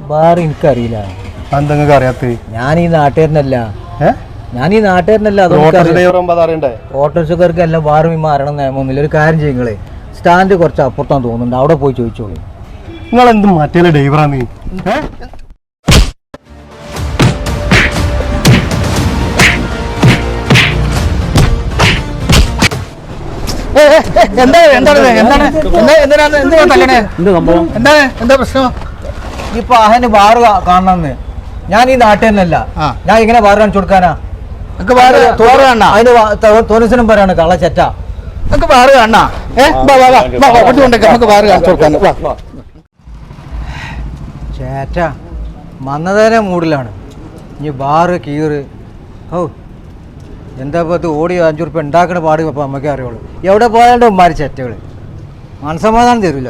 Bar എനിക്കറിയില്ല. അറിയാത്ത ഞാൻ ഈ നാട്ടുകാരനല്ല. ഓട്ടോറിക്ഷക്കാർക്ക് എല്ലാം ബാറും മാറണം നിയമമൊന്നുമില്ല. ഒരു കാര്യം ചെയ്യുങ്ങളെ, സ്റ്റാൻഡ് കുറച്ച് അപ്പുറത്താന്ന് തോന്നുന്നുണ്ട്, അവിടെ പോയി ചോദിച്ചോളൂ. നിങ്ങൾ എന്ത് മറ്റേ ഡ്രൈവറാ നീ? എന്താ പ്രശ്നം? ഇപ്പൊ അഹന് ബാറ് കാണണമെന്ന്. ഞാൻ ഈ നാട്ടുകാരനല്ല. ഞാൻ ഇങ്ങനെ ബാറ് കാണിച്ചു കൊടുക്കാനാ? അതിന് തോന്നിസനം പറയാണ് കള്ളച്ചറ്റ. ചേറ്റ മന്നതേനെ മൂടിലാണ്. ഇനി ബാറ് കീറ്. ഓ എന്താ ഇപ്പത്ത് ഓടി 5 ഉറുപ്പ്യ ഉണ്ടാക്കണ പാട് ഇപ്പം അമ്മയ്ക്ക് അറിയുള്ളൂ. എവിടെ പോയാലും ഉമ്മാര് ചെറ്റകൾ മനസ്സമാധാനം തരില്ല.